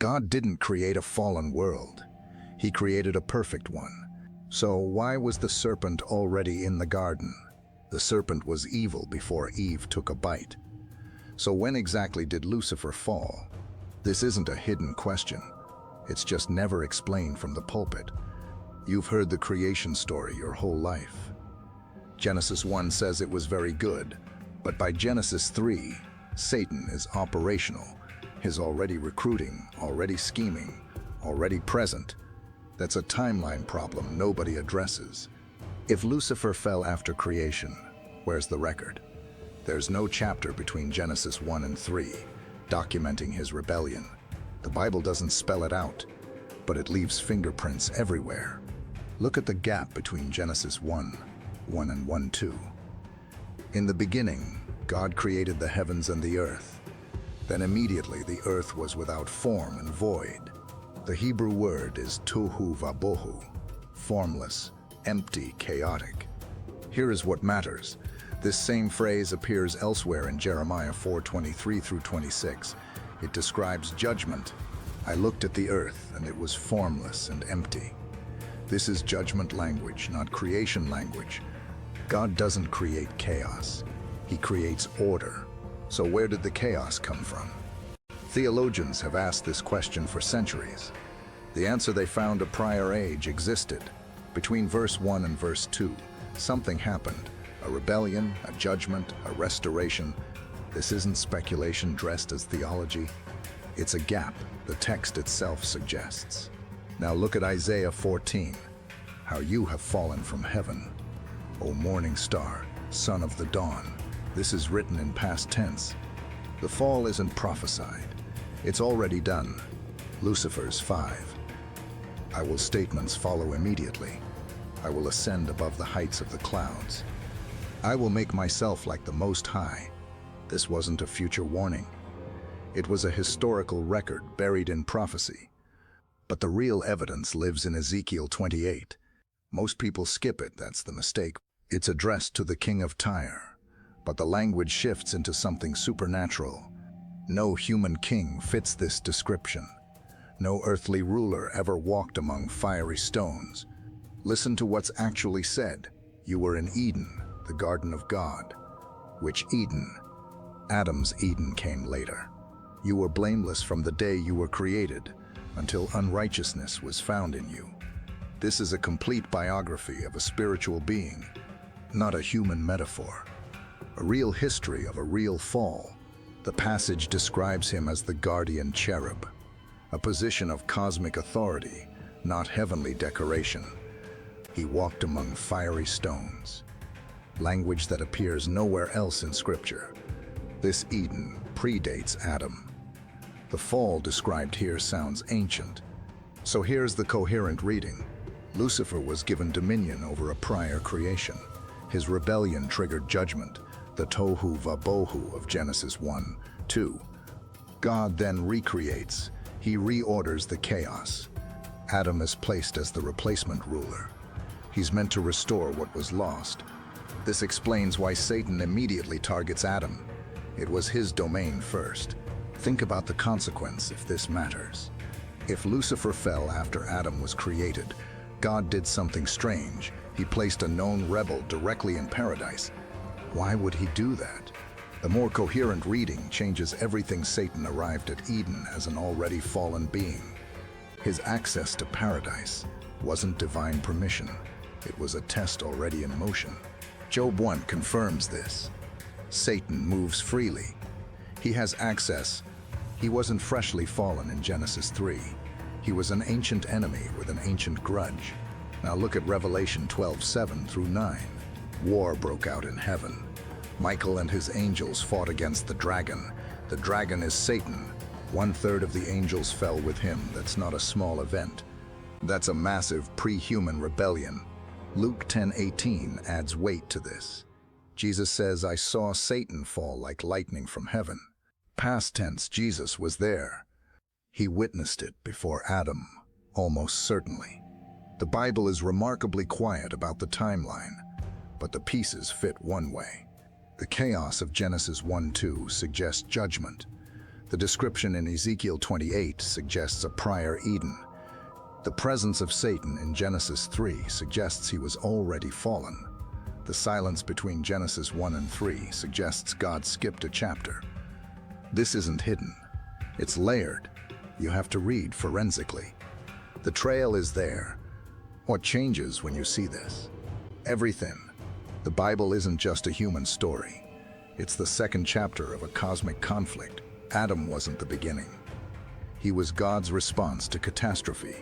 God didn't create a fallen world. He created a perfect one. So why was the serpent already in the garden? The serpent was evil before Eve took a bite. So when exactly did Lucifer fall? This isn't a hidden question. It's just never explained from the pulpit. You've heard the creation story your whole life. Genesis 1 says it was very good, but by Genesis 3, Satan is operational. He's already recruiting, already scheming, already present. That's a timeline problem nobody addresses. If Lucifer fell after creation, where's the record? There's no chapter between Genesis 1 and 3 documenting his rebellion. The Bible doesn't spell it out, but it leaves fingerprints everywhere. Look at the gap between Genesis 1 and 1:2. In the beginning, God created the heavens and the earth. Then immediately the earth was without form and void. The Hebrew word is tohu bohu, formless, empty, chaotic. Here is what matters. This same phrase appears elsewhere in Jeremiah 4:23 through 26. It describes judgment. I looked at the earth, and it was formless and empty. This is judgment language, not creation language. God doesn't create chaos. He creates order. So where did the chaos come from? Theologians have asked this question for centuries. The answer they found a prior age existed. Between verse 1 and verse 2, something happened. A rebellion, a judgment, a restoration. This isn't speculation dressed as theology. It's a gap the text itself suggests. Now look at Isaiah 14. How you have fallen from heaven, O morning star, son of the dawn. This is written in past tense. The fall isn't prophesied. It's already done. Lucifer's 5. I will statements follow immediately. I will ascend above the heights of the clouds. I will make myself like the Most High. This wasn't a future warning. It was a historical record buried in prophecy. But the real evidence lives in Ezekiel 28. Most people skip it, that's the mistake. It's addressed to the king of Tyre. But the language shifts into something supernatural. No human king fits this description. No earthly ruler ever walked among fiery stones. Listen to what's actually said. You were in Eden, the garden of God. Which Eden? Adam's Eden came later. You were blameless from the day you were created, until unrighteousness was found in you. This is a complete biography of a spiritual being, not a human metaphor. A real history of a real fall. The passage describes him as the guardian cherub, a position of cosmic authority, not heavenly decoration. He walked among fiery stones, language that appears nowhere else in Scripture. This Eden predates Adam. The fall described here sounds ancient. So here's the coherent reading. Lucifer was given dominion over a prior creation. His rebellion triggered judgment, the tohu bohu of Genesis 1:2. God then recreates. He reorders the chaos. Adam is placed as the replacement ruler. He's meant to restore what was lost. This explains why Satan immediately targets Adam. It was his domain first. Think about the consequence if this matters. If Lucifer fell after Adam was created, God did something strange. He placed a known rebel directly in paradise. Why would he do that? The more coherent reading changes everything. Satan arrived at Eden as an already fallen being. His access to paradise wasn't divine permission. It was a test already in motion. Job 1 confirms this. Satan moves freely. He has access. He wasn't freshly fallen in Genesis 3. He was an ancient enemy with an ancient grudge. Now look at Revelation 12:7 through 9. War broke out in heaven. Michael and his angels fought against the dragon. The dragon is Satan. 1/3 of the angels fell with him. That's not a small event. That's a massive pre-human rebellion. Luke 10:18 adds weight to this. Jesus says, I saw Satan fall like lightning from heaven. Past tense, Jesus was there. He witnessed it before Adam, almost certainly. The Bible is remarkably quiet about the timeline, but the pieces fit one way. The chaos of Genesis 1:2 suggests judgment. The description in Ezekiel 28 suggests a prior Eden. The presence of Satan in Genesis 3 suggests he was already fallen. The silence between Genesis 1 and 3 suggests God skipped a chapter. This isn't hidden. It's layered. You have to read forensically. The trail is there. What changes when you see this? Everything. The Bible isn't just a human story. It's the second chapter of a cosmic conflict. Adam wasn't the beginning. He was God's response to catastrophe.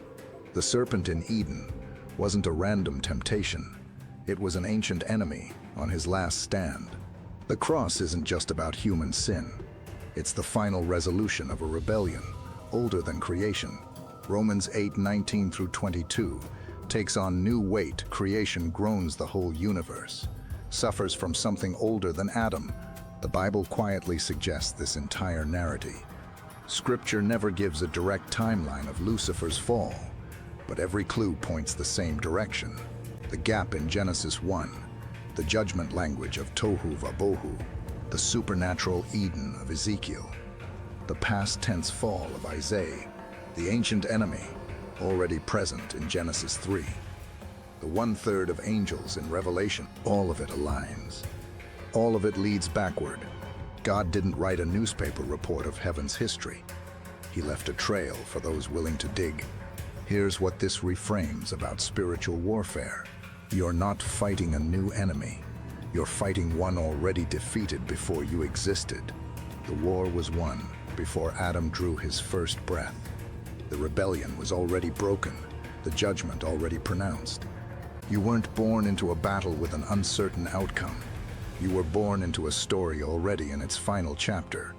The serpent in Eden wasn't a random temptation. It was an ancient enemy on his last stand. The cross isn't just about human sin. It's the final resolution of a rebellion, older than creation. Romans 8:19 through 22 takes on new weight. Creation groans the whole universe, suffers from something older than Adam. The Bible quietly suggests this entire narrative. Scripture never gives a direct timeline of Lucifer's fall, but every clue points the same direction. The gap in Genesis 1, the judgment language of tohu bohu, the supernatural Eden of Ezekiel, the past tense fall of Isaiah, the ancient enemy, already present in Genesis 3, the 1/3 of angels in Revelation. All of it aligns. All of it leads backward. God didn't write a newspaper report of heaven's history. He left a trail for those willing to dig. Here's what this reframes about spiritual warfare. You're not fighting a new enemy. You're fighting one already defeated before you existed. The war was won before Adam drew his first breath. The rebellion was already broken, the judgment already pronounced. You weren't born into a battle with an uncertain outcome. You were born into a story already in its final chapter.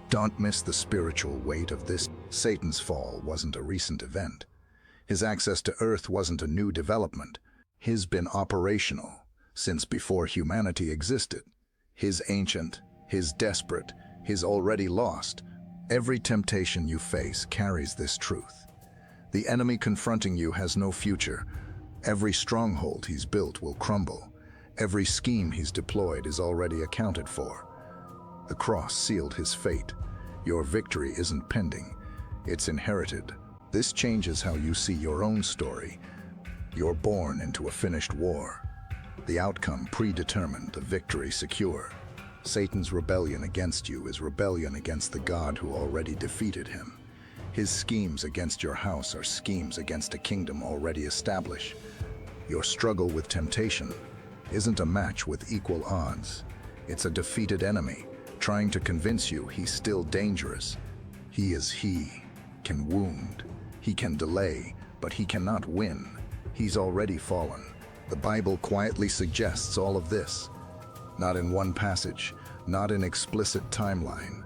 Don't miss the spiritual weight of this. Satan's fall wasn't a recent event. His access to earth wasn't a new development. He's been operational since before humanity existed. His ancient, his desperate, his already lost. Every temptation you face carries this truth. The enemy confronting you has no future. Every stronghold he's built will crumble. Every scheme he's deployed is already accounted for. The cross sealed his fate. Your victory isn't pending, it's inherited. This changes how you see your own story. You're born into a finished war. The outcome predetermined, the victory secure. Satan's rebellion against you is rebellion against the God who already defeated him. His schemes against your house are schemes against a kingdom already established. Your struggle with temptation isn't a match with equal odds. It's a defeated enemy trying to convince you he's still dangerous. He can wound, he can delay, but he cannot win. He's already fallen. The Bible quietly suggests all of this. Not in one passage, not in explicit timeline,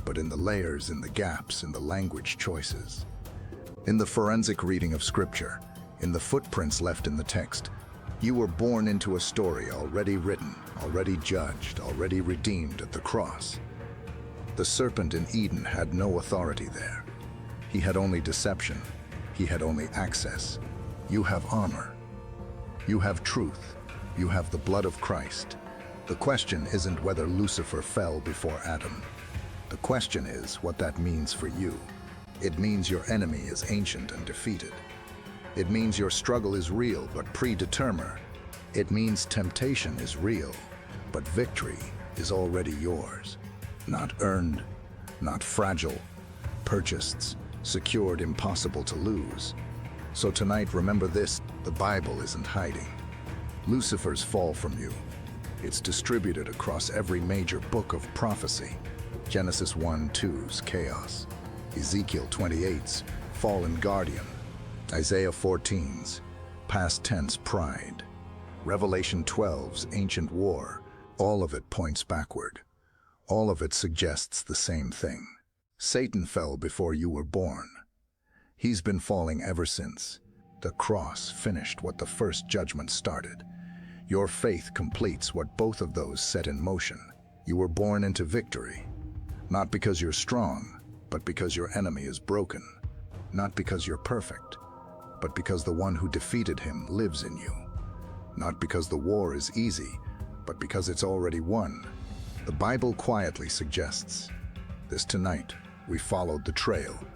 but in the layers, in the gaps, in the language choices. In the forensic reading of Scripture, in the footprints left in the text, you were born into a story already written, already judged, already redeemed at the cross. The serpent in Eden had no authority there. He had only deception. He had only access. You have armor. You have truth. You have the blood of Christ. The question isn't whether Lucifer fell before Adam. The question is what that means for you. It means your enemy is ancient and defeated. It means your struggle is real but predetermined. It means temptation is real, but victory is already yours. Not earned, not fragile, purchased, secured, impossible to lose. So tonight, remember this: the Bible isn't hiding Lucifer's fall from you. It's distributed across every major book of prophecy. Genesis 1:2's chaos, Ezekiel 28's fallen guardian, Isaiah 14's past tense pride, Revelation 12's ancient war. All of it points backward. All of it suggests the same thing. Satan fell before you were born. He's been falling ever since. The cross finished what the first judgment started. Your faith completes what both of those set in motion. You were born into victory, not because you're strong, but because your enemy is broken. Not because you're perfect, but because the one who defeated him lives in you. Not because the war is easy, but because it's already won. The Bible quietly suggests this tonight. We followed the trail.